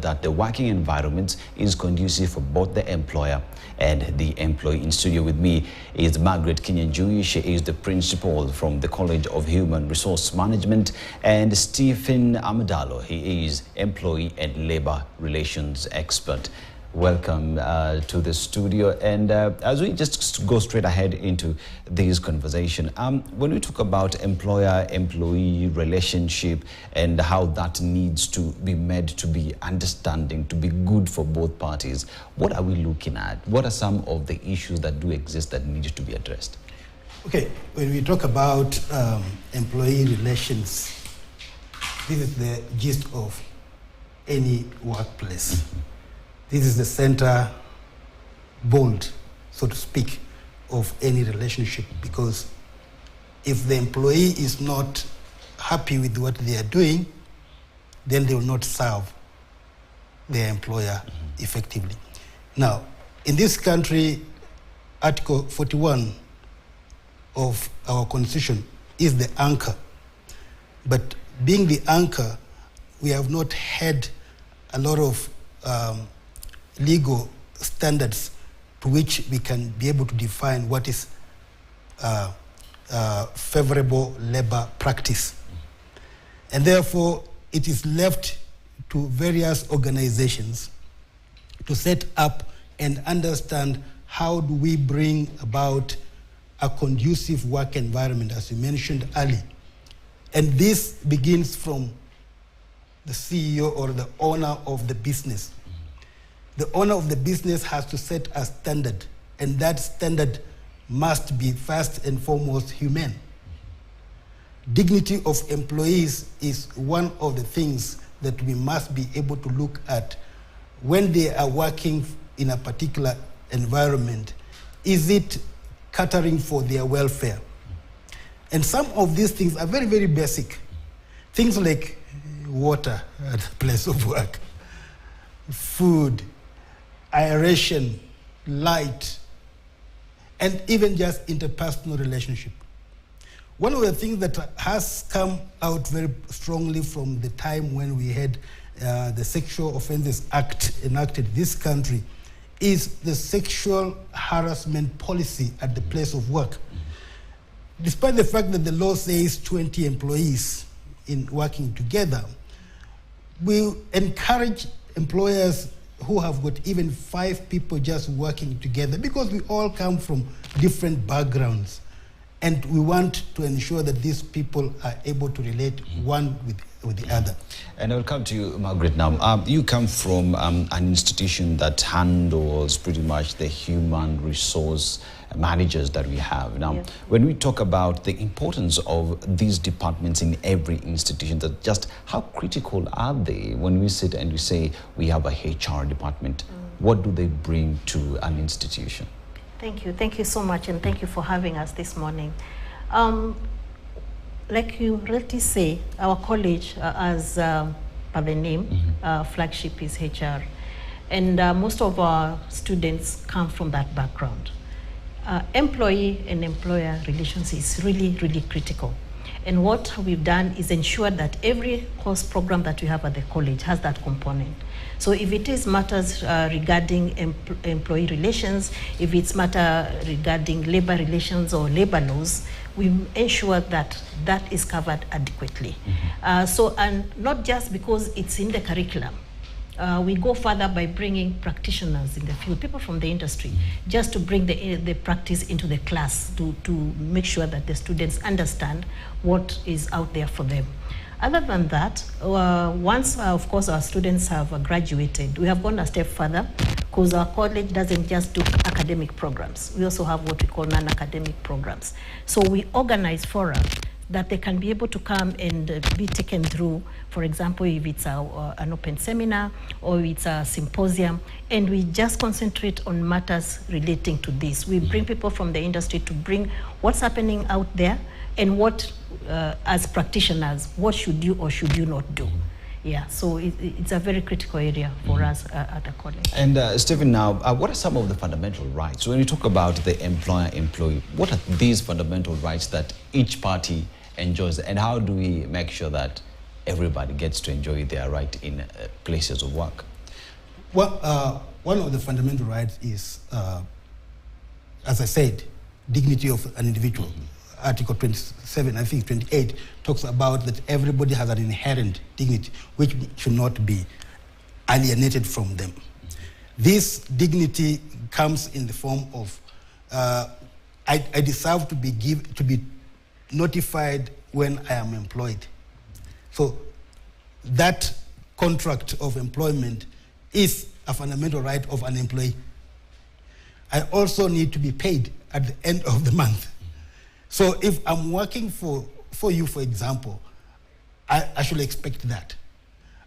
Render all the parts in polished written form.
that the working environment is conducive for both the employer and the employee. In studio with me is Margaret Kinyanjui. She is the principal from the College of Human Resource Management, and Stephen Amadalo. He is employee and labor relations expert. Welcome to the studio. And as we just go straight ahead into this conversation, when we talk about employer-employee relationship and how that needs to be made to be understanding, to be good for both parties, what are we looking at? What are some of the issues that do exist that need to be addressed? Okay, when we talk about employee relations, this is the gist of any workplace. Mm-hmm. This is the center bond, so to speak, of any relationship, because if the employee is not happy with what they are doing, then they will not serve their employer effectively. Now, in this country, Article 41 of our Constitution is the anchor. But being the anchor, we have not had a lot of legal standards to which we can be able to define what is favorable labor practice. And therefore, it is left to various organizations to set up and understand how do we bring about a conducive work environment, as you mentioned earlier. And this begins from the CEO or the owner of the business. The owner of the business has to set a standard, and that standard must be first and foremost humane. Dignity of employees is one of the things that we must be able to look at when they are working in a particular environment. Is it catering for their welfare? And some of these things are very, very basic. Things like water at the place of work, food, aeration, light, and even just interpersonal relationship. One of the things that has come out very strongly from the time when we had the Sexual Offences Act enacted in this country is the sexual harassment policy at the place of work. Despite the fact that the law says 20 employees in working together, we encourage employers who have got even 5 people just working together, because we all come from different backgrounds, and we want to ensure that these people are able to relate one with the other. And I'll come to you, Margaret, now. You come from an institution that handles pretty much the human resource managers that we have. Now, yes. When we talk about the importance of these departments in every institution, that just how critical are they when we sit and we say we have a HR department? What do they bring to an institution? Thank you. Thank you so much, and thank you for having us this morning. Like you rightly say, our college, as per the name, flagship is HR. And most of our students come from that background. Employee and employer relations is really, really critical. And what we've done is ensure that every course program that we have at the college has that component. So if it is matters regarding employee relations, if it's matter regarding labor relations or labor laws, we ensure that that is covered adequately. And not just because it's in the curriculum. We go further by bringing practitioners in the field, people from the industry, just to bring the practice into the class to make sure that the students understand what is out there for them. Other than that, once, of course, our students have graduated, we have gone a step further, because our college doesn't just do academic programs. We also have what we call non-academic programs. So we organize forums that they can be able to come and be taken through, for example, if it's an open seminar or it's a symposium, and we just concentrate on matters relating to this. We bring people from the industry to bring what's happening out there and what, as practitioners, what should you or should you not do. Yeah, so it's a very critical area for us at the college. And Stephen, now, what are some of the fundamental rights? When you talk about the employer-employee, what are these fundamental rights that each party enjoys, and how do we make sure that everybody gets to enjoy their right in places of work? Well, one of the fundamental rights is, as I said, dignity of an individual. Article 27, I think 28, talks about that everybody has an inherent dignity which should not be alienated from them. This dignity comes in the form of, I deserve to be notified when I am employed. So that contract of employment is a fundamental right of an employee. I also need to be paid at the end of the month. So if I'm working for you, for example, I should expect that.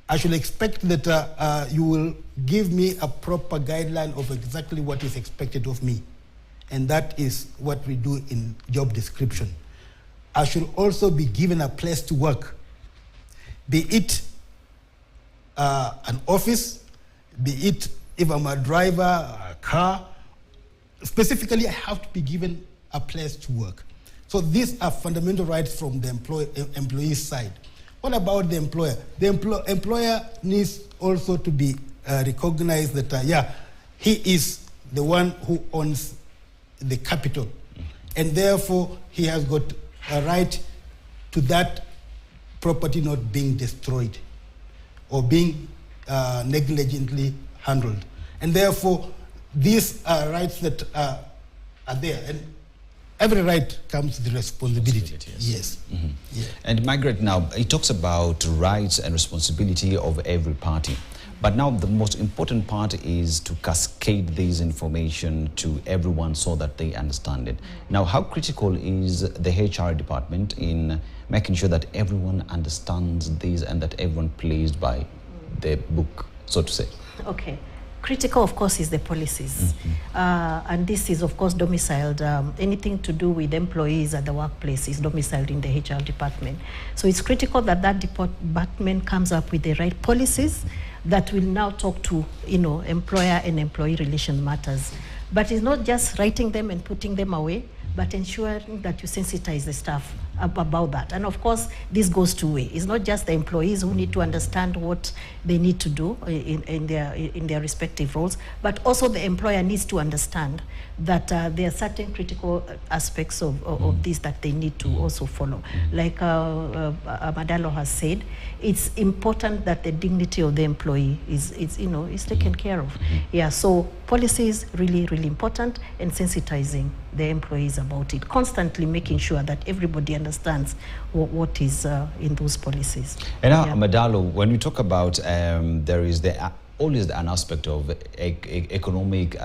I should expect that you will give me a proper guideline of exactly what is expected of me. And that is what we do in job description. I should also be given a place to work, be it an office, be it if I'm a driver, a car. Specifically, I have to be given a place to work. So these are fundamental rights from the employee's side. What about the employer? The employer needs also to be recognized that, he is the one who owns the capital. And therefore, he has got a right to that property not being destroyed or being negligently handled. And therefore, these are rights that are there. And every right comes with responsibility. Yes. Mm-hmm. Yeah. And Margaret, now, it talks about rights and responsibility of every party. But now the most important part is to cascade this information to everyone so that they understand it. Now, how critical is the HR department in making sure that everyone understands this and that everyone plays by the book, so to say? Okay. Critical, of course, is the policies. And this is, of course, domiciled. Anything to do with employees at the workplace is domiciled in the HR department. So it's critical that that department comes up with the right policies that will now talk to, employer and employee relation matters. But it's not just writing them and putting them away, but ensuring that you sensitize the staff about that. And of course, this goes two ways. It's not just the employees who need to understand what they need to do in their respective roles, but also the employer needs to understand that there are certain critical aspects of this that they need to also follow. Like Madalo has said, it's important that the dignity of the employee is taken care of. Yeah, so policy is really, really important, and sensitizing the employees about it, constantly making sure that everybody understands what is in those policies. And now, Madalo, when we talk about there is always an aspect of economic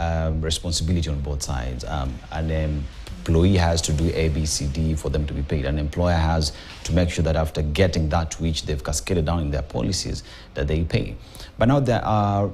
responsibility on both sides. An employee has to do A, B, C, D for them to be paid. An employer has to make sure that after getting that which they've cascaded down in their policies, that they pay. But now there are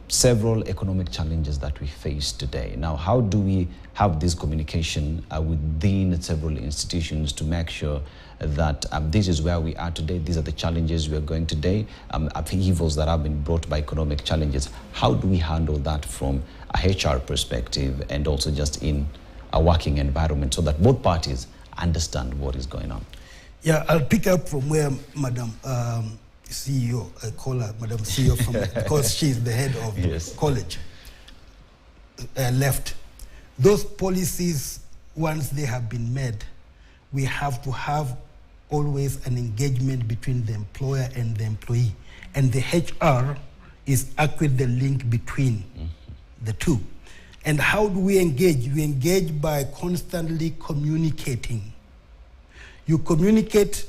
several economic challenges that we face today. Now, how do we have this communication within several institutions to make sure that this is where we are today, these are the challenges we are going today, upheavals that have been brought by economic challenges? How do we handle that from a HR perspective and also just in a working environment so that both parties understand what is going on? Yeah, I'll pick up from where Madam CEO, I call her Madam CEO from because she's the head of the college, left. Those policies, once they have been made, we have to have always an engagement between the employer and the employee. And the HR is actually the link between the two. And how do we engage? We engage by constantly communicating. You communicate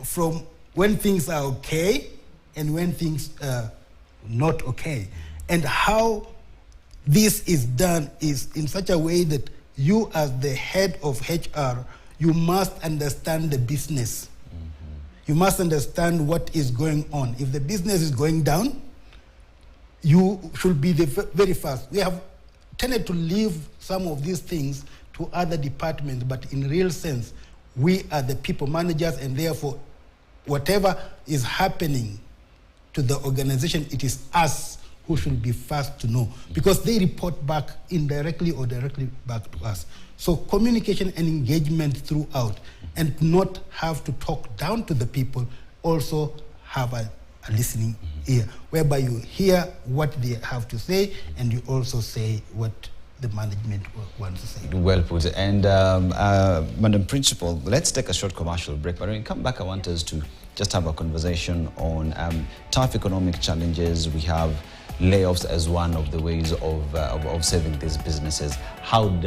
from when things are okay and when things are not okay. And how this is done is in such a way that you, as the head of HR, you must understand the business. You must understand what is going on. If the business is going down, you should be the very first. We have tended to leave some of these things to other departments, but in real sense, we are the people managers, and therefore, whatever is happening to the organization, it is us who should be first to know, because they report back indirectly or directly back to us. So communication and engagement throughout, and not have to talk down to the people, also have a a listening ear, whereby you hear what they have to say and you also say what the management wants to say. Well put. And Madam Principal, let's take a short commercial break, but when we come back, I want us to just have a conversation on tough economic challenges. We have layoffs as one of the ways of saving these businesses. How does